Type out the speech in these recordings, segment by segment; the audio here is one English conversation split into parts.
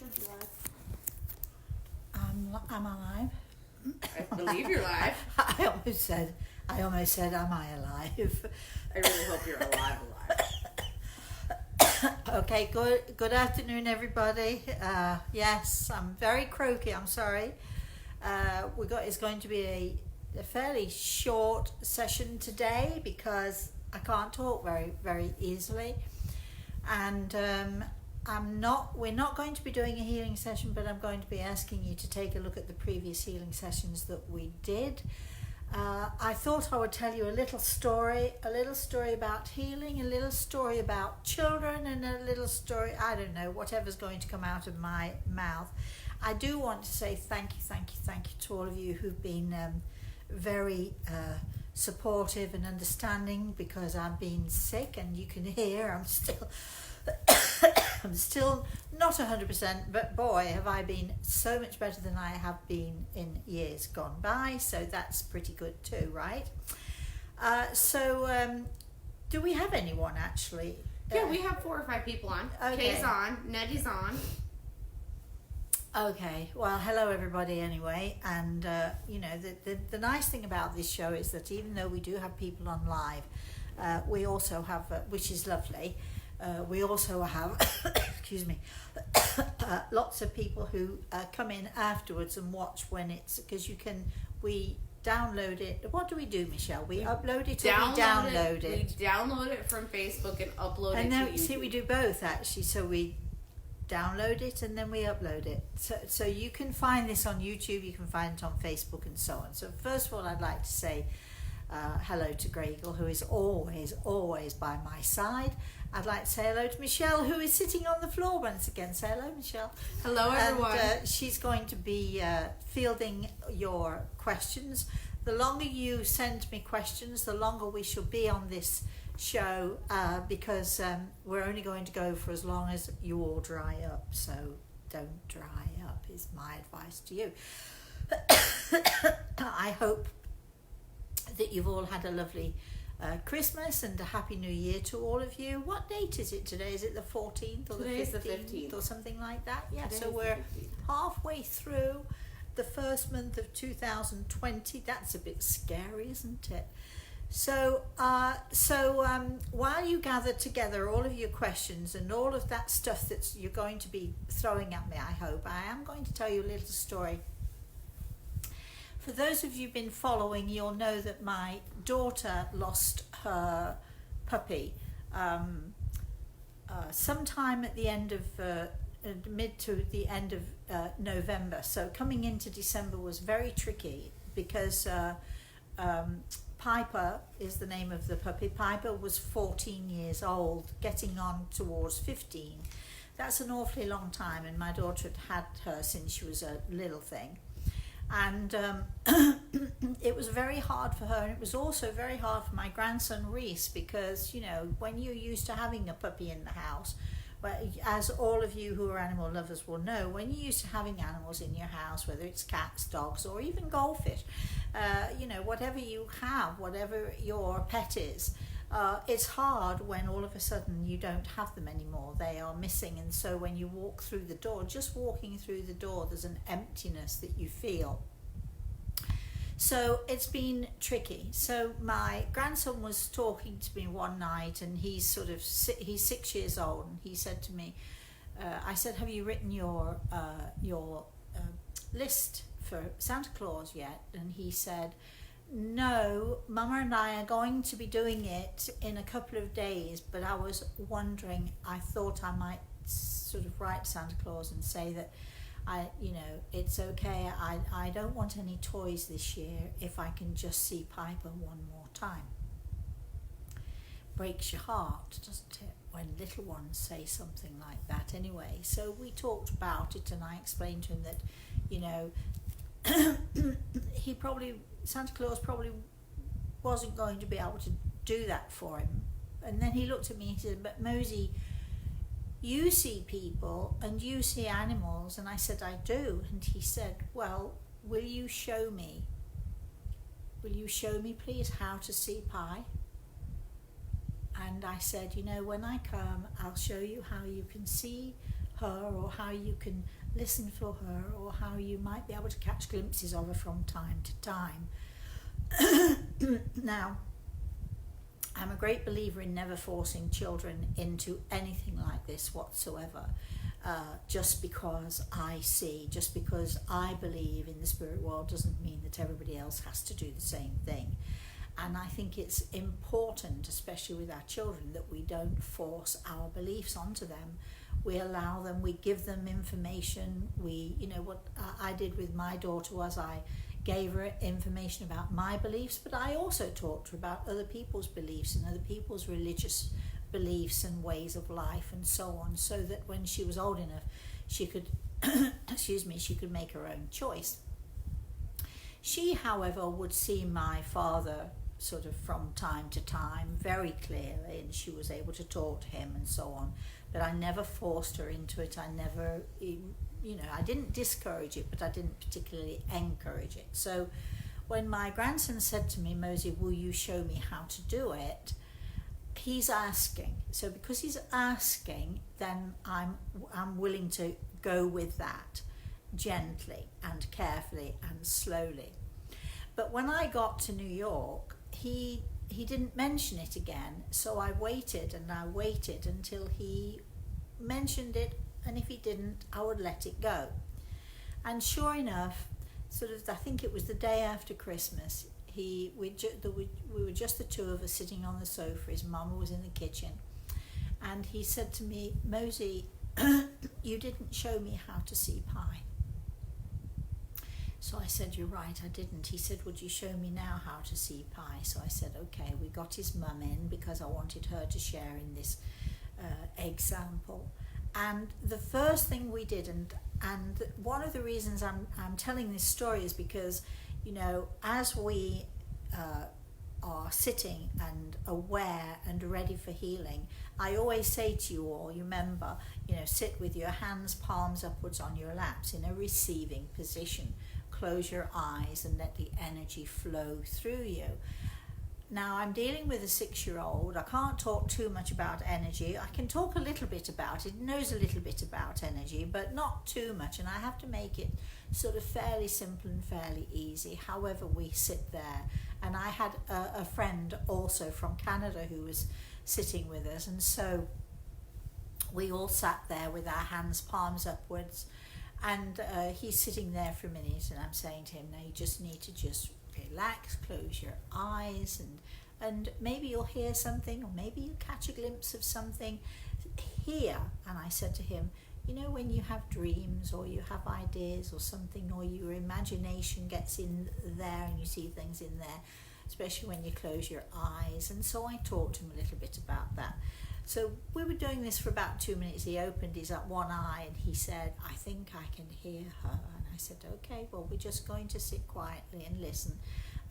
Should be live. Am I live? I believe you're live. I almost said, am I alive? I really hope you're alive. Okay, good afternoon, everybody. Yes, I'm very croaky, I'm sorry. It's going to be a fairly short session today because I can't talk very, very easily. And we're not going to be doing a healing session, but I'm going to be asking you to take a look at the previous healing sessions that we did. I thought I would tell you a little story about healing, a little story about children, and a little story, I don't know, whatever's going to come out of my mouth. I do want to say thank you to all of you who've been very supportive and understanding, because I've been sick, and you can hear I'm still not 100%, but boy, have I been so much better than I have been in years gone by, so that's pretty good too, right? Do we have anyone actually? Yeah, we have 4 or 5 people on. Okay. Kay's on, Nettie's on. Okay, well, hello everybody anyway, and the nice thing about this show is that even though we do have people on live, we also have, which is lovely, we also have, excuse me, lots of people who come in afterwards and watch when it's, because we download it. What do we do, Michelle? We upload it or we download it? We download it from Facebook and upload it to YouTube. See, we do both actually, so we download it and then we upload it. So you can find this on YouTube, you can find it on Facebook and so on. So first of all, I'd like to say hello to Gregor, who is always by my side. I'd like to say hello to Michelle, who is sitting on the floor once again. Say hello, Michelle. Hello, everyone. And she's going to be fielding your questions. The longer you send me questions, the longer we shall be on this show, because we're only going to go for as long as you all dry up. So don't dry up is my advice to you. I hope that you've all had a lovely Christmas and a happy new year to all of you. What date is it today? Is it the 14th or Today's the the 15th or something like that? Yeah, Today's so we're halfway through the first month of 2020. That's a bit scary, isn't it? So while you gather together all of your questions and all of that stuff that you're going to be throwing at me, I hope, I am going to tell you a little story. For those of you who've been following, you'll know that my daughter lost her puppy sometime at the end of mid to the end of November. So coming into December was very tricky because Piper is the name of the puppy. Piper was 14 years old, getting on towards 15. That's an awfully long time, and my daughter had her since she was a little thing. And it was very hard for her, and it was also very hard for my grandson Reese, because when you're used to having a puppy in the house, as all of you who are animal lovers will know, when you're used to having animals in your house, whether it's cats, dogs, or even goldfish, whatever you have, whatever your pet is, it's hard when all of a sudden you don't have them anymore. They are missing, and so when you walk through the door, just walking through the door, there's an emptiness that you feel. So it's been tricky. So my grandson was talking to me one night, and he's 6 years old, and he said to me, I said, have you written your list for Santa Claus yet? And he said, no, Mama and I are going to be doing it in a couple of days, but I was wondering, I thought I might sort of write Santa Claus and say that it's okay, I don't want any toys this year if I can just see Piper one more time. Breaks your heart, doesn't it, when little ones say something like that anyway. So we talked about it, and I explained to him that, Santa Claus probably wasn't going to be able to do that for him. And then he looked at me and he said, but Mosey, you see people and you see animals. And I said, I do. And he said, well, will you show me? Will you show me, please, how to see Pi? And I said, when I come, I'll show you how you can see her, or how you can listen for her, or how you might be able to catch glimpses of her from time to time. Now, I'm a great believer in never forcing children into anything like this whatsoever. Just because I believe in the spirit world doesn't mean that everybody else has to do the same thing. And I think it's important, especially with our children, that we don't force our beliefs onto them. We allow them, we give them information. What I did with my daughter was I gave her information about my beliefs, but I also talked to her about other people's beliefs and other people's religious beliefs and ways of life and so on, so that when she was old enough, she could, she could make her own choice. She, however, would see my father sort of from time to time very clearly, and she was able to talk to him and so on, but I never forced her into it. I never, I didn't discourage it, but I didn't particularly encourage it. So when my grandson said to me, Mosey, will you show me how to do it? He's asking. So because he's asking, then I'm willing to go with that gently and carefully and slowly. But when I got to New York, he didn't mention it again. So I waited until he mentioned it, and if he didn't, I would let it go. And sure enough, I think it was the day after Christmas, we were just the two of us sitting on the sofa. His mama was in the kitchen, and he said to me, Mosey, you didn't show me how to see pie. So I said, you're right, I didn't. He said, would you show me now how to see pie? So I said, okay. We got his mum in because I wanted her to share in this example. And the first thing we did, and one of the reasons I'm telling this story is because, as we are sitting and aware and ready for healing, I always say to you all, you remember, sit with your hands, palms upwards on your laps in a receiving position. Close your eyes and let the energy flow through you. Now, I'm dealing with a 6-year-old. I can't talk too much about energy. I can talk a little bit about it. It knows a little bit about energy, but not too much. And I have to make it sort of fairly simple and fairly easy. However, we sit there. And I had a friend also from Canada who was sitting with us. And so we all sat there with our hands, palms upwards. And he's sitting there for a minute, and I'm saying to him, now you just need to just relax, close your eyes, and maybe you'll hear something, or maybe you'll catch a glimpse of something here. And I said to him, when you have dreams or you have ideas or something, or your imagination gets in there and you see things in there, especially when you close your eyes. And so I talked to him a little bit about that. So we were doing this for about 2 minutes. He opened his one eye and he said, I think I can hear her. And I said, okay, well, we're just going to sit quietly and listen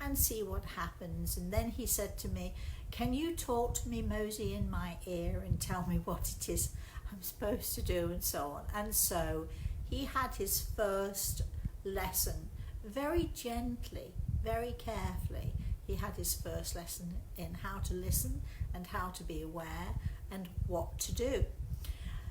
and see what happens. And then he said to me, can you talk to me, Mosey, in my ear and tell me what it is I'm supposed to do, and so on. And so he had his first lesson very gently, very carefully. He had his first lesson in how to listen and how to be aware and what to do.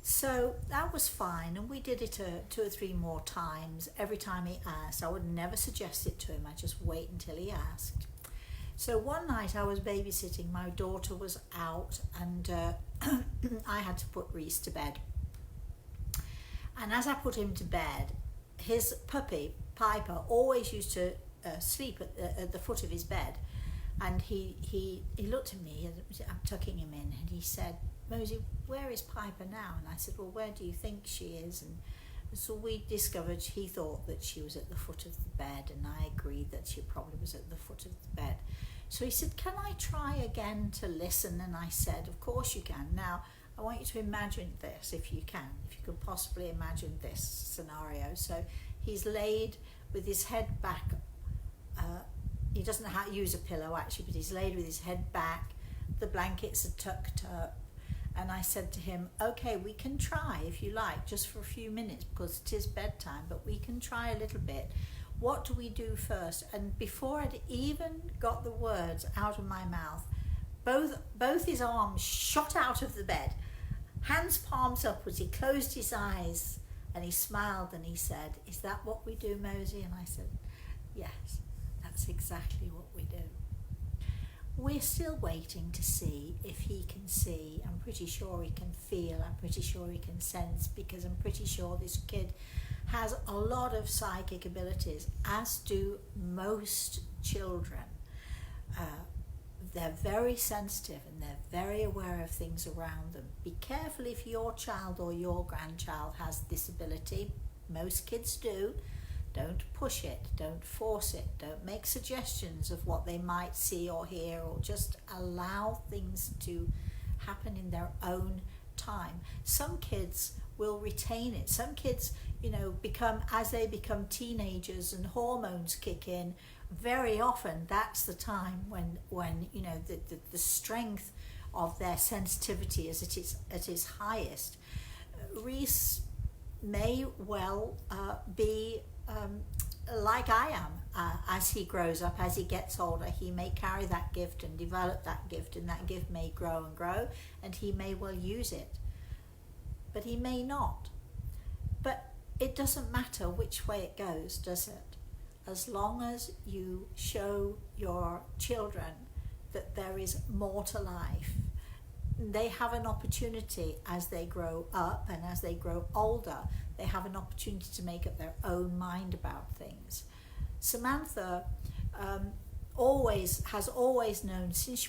So that was fine, and we did it 2 or 3 more times. Every time he asked, I would never suggest it to him. I just wait until he asked. So one night I was babysitting. My daughter was out, and I had to put Reese to bed. And as I put him to bed, his puppy Piper always used to sleep at the foot of his bed. And he looked at me, I'm tucking him in, and he said, Mosey, where is Piper now? And I said, well, where do you think she is? And so we discovered he thought that she was at the foot of the bed, and I agreed that she probably was at the foot of the bed. So he said, can I try again to listen? And I said, of course you can. Now, I want you to imagine this, if you can, if you could possibly imagine this scenario. So he's laid with his head back. He doesn't know how to use a pillow, actually, but he's laid with his head back. The blankets are tucked up. And I said to him, okay, we can try if you like, just for a few minutes, because it is bedtime, but we can try a little bit. What do we do first? And before I'd even got the words out of my mouth, both his arms shot out of the bed. hands palms upwards. He closed his eyes and he smiled and he said, "Is that what we do, Mosey?" And I said, "Yes, that's exactly what we do." We're still waiting to see if he can see. I'm pretty sure he can feel. I'm pretty sure he can sense, because I'm pretty sure this kid has a lot of psychic abilities, as do most children. They're very sensitive and they're very aware of things around them. Be careful if your child or your grandchild has this ability. Most kids do. Don't push it, don't force it, don't make suggestions of what they might see or hear, or just allow things to happen in their own time. Some kids will retain it. Some kids, as they become teenagers and hormones kick in, very often that's the time when the strength of their sensitivity is at its highest. Reese may well be like I am. As he grows up, as he gets older, he may carry that gift and develop that gift, and that gift may grow and grow, and he may well use it, but he may not. But it doesn't matter which way it goes, does it? As long as you show your children that there is more to life, they have an opportunity as they grow up and as they grow older. They have an opportunity to make up their own mind about things. Samantha has always known, since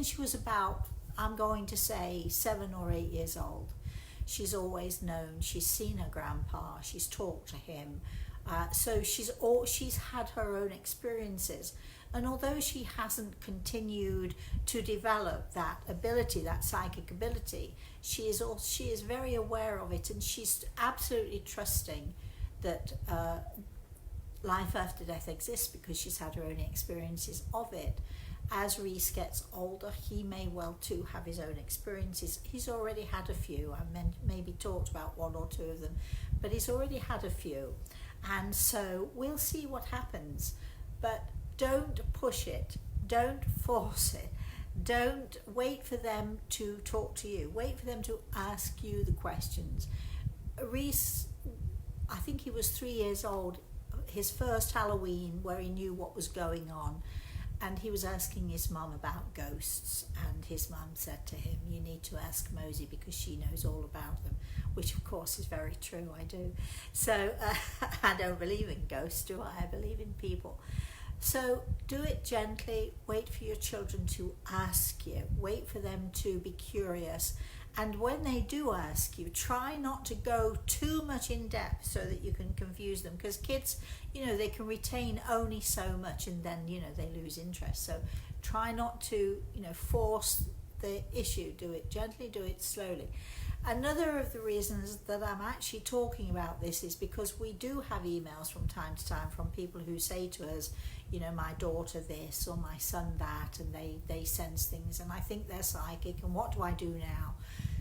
she was about, I'm going to say, 7 or 8 years old. She's always known. She's seen her grandpa. She's talked to him. So she's had her own experiences. And although she hasn't continued to develop that ability, that psychic ability, she is very aware of it, and she's absolutely trusting that life after death exists, because she's had her own experiences of it. As Reese gets older, he may well too have his own experiences. He's already had a few. I maybe talked about 1 or 2 of them, but he's already had a few. And so we'll see what happens. But don't push it. Don't force it. Don't wait for them to talk to you. Wait for them to ask you the questions. Reese, I think he was 3 years old, his first Halloween, where he knew what was going on. And he was asking his mum about ghosts, and his mum said to him, "You need to ask Mosey, because she knows all about them," which of course is very true. I do. So I don't believe in ghosts, do I? I believe in people. So do it gently. Wait for your children to ask you. Wait for them to be curious. And when they do ask you, try not to go too much in depth so that you can confuse them, because kids, they can retain only so much, and then, they lose interest. So try not to, force the issue. Do it gently, do it slowly. Another of the reasons that I'm actually talking about this is because we do have emails from time to time from people who say to us, my daughter this or my son that, and they sense things, and I think they're psychic, and what do I do now?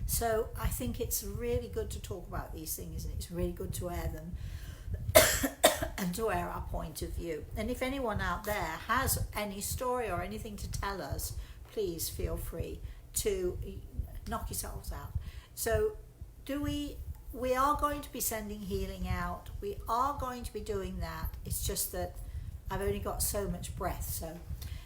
So I think it's really good to talk about these things, and it's really good to air them and to air our point of view. And if anyone out there has any story or anything to tell us, please feel free to knock yourselves out. So we are going to be sending healing out. We are going to be doing that. It's just that I've only got so much breath. So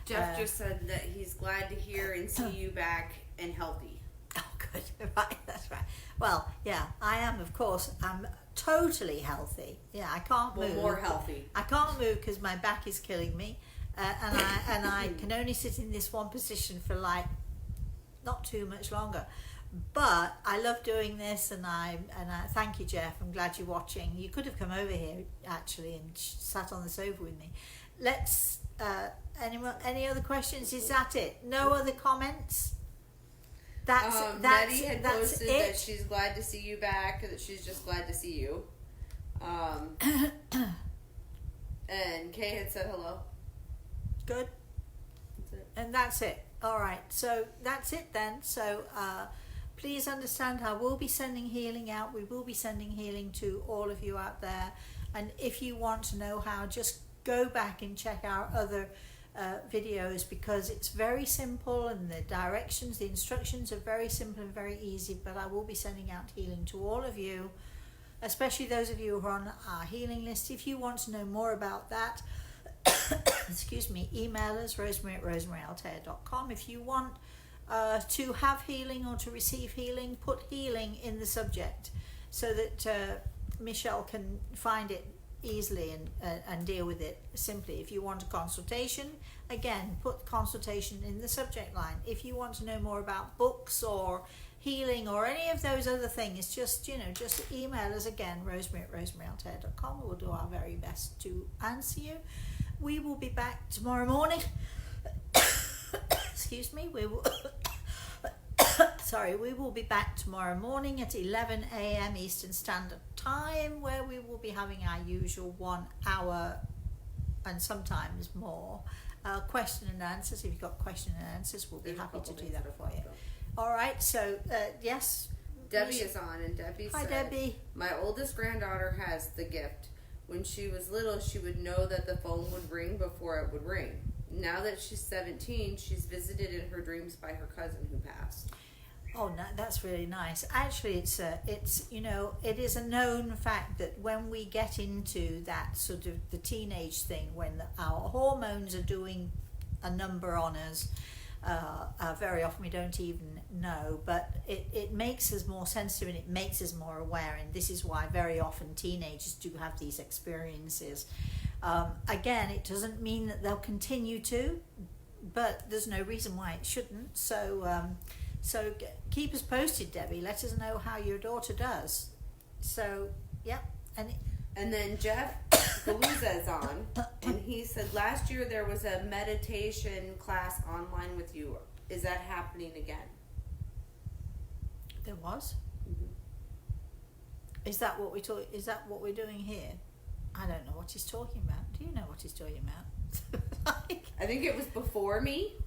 Jeff just said that he's glad to hear and see you back and healthy. Oh, good. Right, that's right. Well, yeah, I am, of course. I'm totally healthy. Yeah, I can't move. More healthy. I can't move because my back is killing me, and I can only sit in this one position for not too much longer. But I love doing this, and I thank you, Jeff. I'm glad you're watching. You could have come over here actually and sat on the sofa with me. Let's. Any other questions? Is that it? No other comments? Nettie had that's posted it. that she's glad to see you back, that she's just glad to see you. And Kay had said hello. Good. That's it. And that's it. All right. So that's it then. So please understand, I will be sending healing out. We will be sending healing to all of you out there. And if you want to know how, just go back and check our other videos, because it's very simple and the directions, the instructions are very simple and very easy. But I will be sending out healing to all of you, especially those of you who are on our healing list. If you want to know more about that, excuse me, email us, rosemary@rosemaryaltea.com. If you want to have healing or to receive healing, put healing in the subject so that Michelle can find it easily and deal with it simply. If you want a consultation, again, put consultation in the subject line. If you want to know more about books or healing or any of those other things, just email us again, rosemary@rosemaryaltea.com. We'll do our very best to answer you. We will be back tomorrow morning. Excuse me. We will be back tomorrow morning at 11 a.m. Eastern Standard Time, where we will be having our usual 1 hour and sometimes more question and answers. If you've got question and answers, we'll be happy to do that for you. All right, so yes. Debbie is on, and Debbie Hi, said, Debbie. my oldest granddaughter has the gift. When she was little, she would know that the phone would ring before it would ring. Now that she's 17, she's visited in her dreams by her cousin who passed. Oh, no, that's really nice. Actually, it's it is a known fact that when we get into that sort of the teenage thing, when our hormones are doing a number on us, very often we don't even know, but it makes us more sensitive and it makes us more aware, and this is why very often teenagers do have these experiences. Again, it doesn't mean that they'll continue to, but there's no reason why it shouldn't. So keep us posted, Debbie. Let us know how your daughter does. So, yep. And then Jeff Galuzza is on, and he said last year there was a meditation class online with you. Is that happening again? There was? Mm-hmm. Is that what we're doing here? I don't know what he's talking about. Do you know what he's talking about? I think it was before me.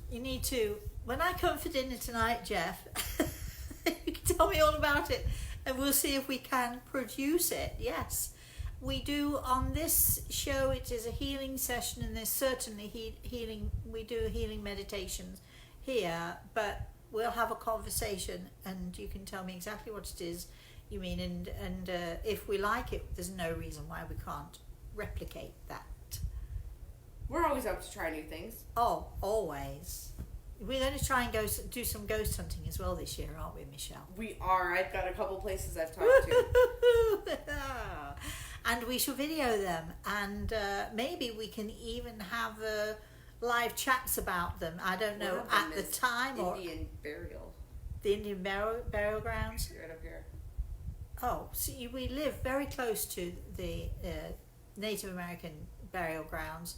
You need to, when I come for dinner tonight, Jeff, you can tell me all about it, and we'll see if we can produce it. Yes, we do on this show. It is a healing session, and there's certainly healing. We do healing meditations here, but we'll have a conversation, and you can tell me exactly what it is you mean, and if we like it, there's no reason why we can't replicate that. We're always up to try new things. Oh, always. We're going to try and do some ghost hunting as well this year, aren't we, Michelle? We are. I've got a couple places I've talked to. And we shall video them, and maybe we can even have live chats about them. I don't know, at the time. Indian burial. The Indian burial grounds? Right up here. Oh, see, we live very close to the Native American burial grounds.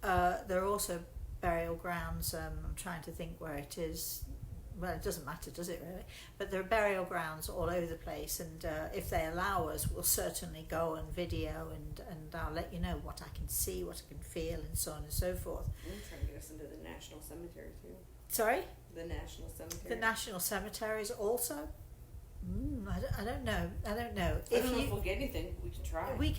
There are also burial grounds, I'm trying to think where it is. Well, it doesn't matter, does it really? But there are burial grounds all over the place, and if they allow us, we'll certainly go and video, and I'll let you know what I can see, what I can feel, and so on and so forth. I'm trying to get us into the National Cemetery too. Sorry? The National Cemetery. The National Cemeteries also? I don't know. I don't know if we'll get anything. We can try. We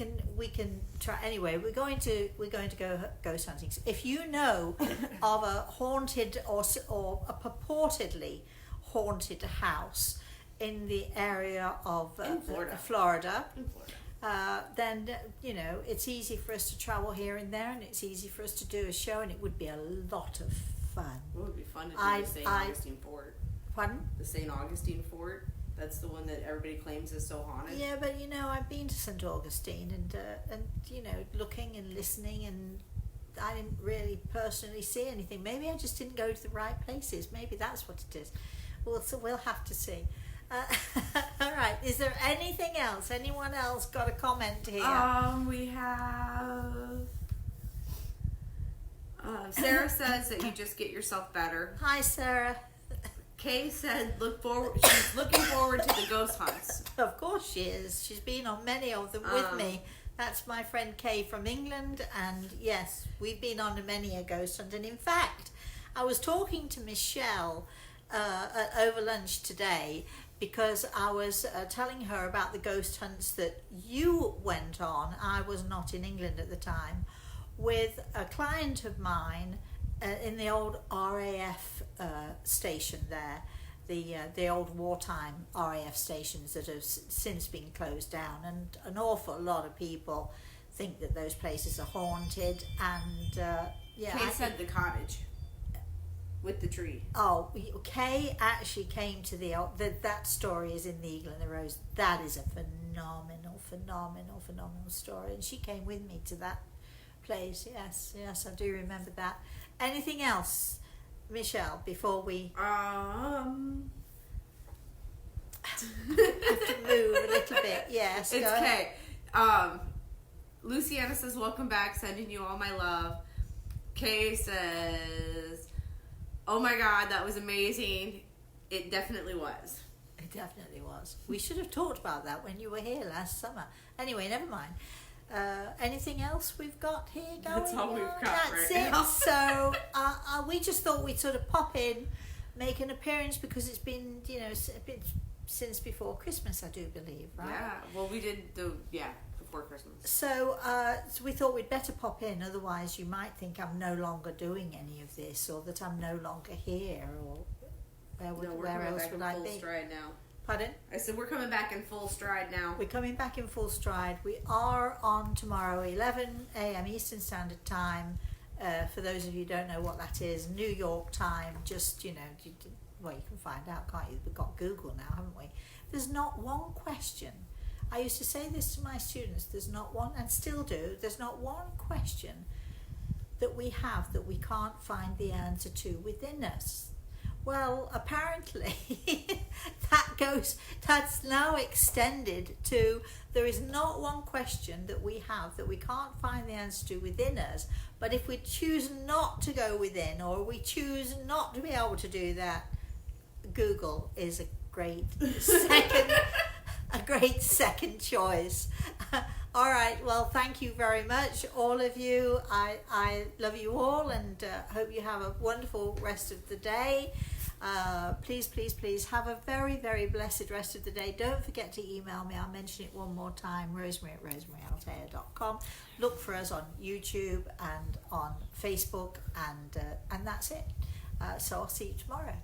can try anyway. We're going to go ghost hunting. If you know of a haunted or a purportedly haunted house in the area of Florida, then it's easy for us to travel here and there, and it's easy for us to do a show, and it would be a lot of fun. It would be fun to do the St. Augustine Fort. Pardon? The St. Augustine Fort. That's the one that everybody claims is so haunted. Yeah, but I've been to St. Augustine and looking and listening, and I didn't really personally see anything. Maybe I just didn't go to the right places. Maybe that's what it is. So we'll have to see. All right. Is there anything else? Anyone else got a comment here? We have. Sarah says that you just get yourself better. Hi, Sarah. Kay said she's looking forward to the ghost hunts. Of course she is. She's been on many of them with me. That's my friend Kay from England, and yes, we've been on many a ghost hunt. And in fact, I was talking to Michelle over lunch today, because I was telling her about the ghost hunts that you went on. I was not in England at the time. with a client of mine in the old RAF station there, the old wartime RAF stations that have since been closed down, and an awful lot of people think that those places are haunted. And Kay said the cottage with the tree. Oh, Kay actually came to that story is in the Eagle and the Rose. That is a phenomenal story, and she came with me to that place. Yes, I do remember that. Anything else, Michelle, before we have to move a little bit? Yes, it's Kay. Luciana says, welcome back, sending you all my love. Kay says, oh my God, that was amazing. It definitely was. It definitely was. We should have talked about that when you were here last summer. Anyway, never mind. Anything else we've got here going? That's all we've got That's right it. now. So we just thought we'd sort of pop in, make an appearance, because it's been, a bit since before Christmas, I do believe, right? Yeah, well, we did before Christmas. So we thought we'd better pop in, otherwise you might think I'm no longer doing any of this, or that I'm no longer here, or where else would I be? Full stride now. Pardon? I said we're coming back in full stride now. We're coming back in full stride. We are on tomorrow, 11 a.m. Eastern Standard Time. For those of you who don't know what that is, New York time. Just, you can find out, can't you? We've got Google now, haven't we? There's not one question. I used to say this to my students. There's not one, and still do, there's not one question that we have that we can't find the answer to within us. Well, apparently that's now extended to, there is not one question that we have that we can't find the answer to within us, but if we choose not to go within, or we choose not to be able to do that, Google is a great second choice. All right, well, thank you very much, all of you. I love you all, and hope you have a wonderful rest of the day. Please have a very, very blessed rest of the day. Don't forget to email me. I'll mention it one more time, rosemary@rosemaryaltea.com. Look for us on YouTube and on Facebook, and that's it. So I'll see you tomorrow.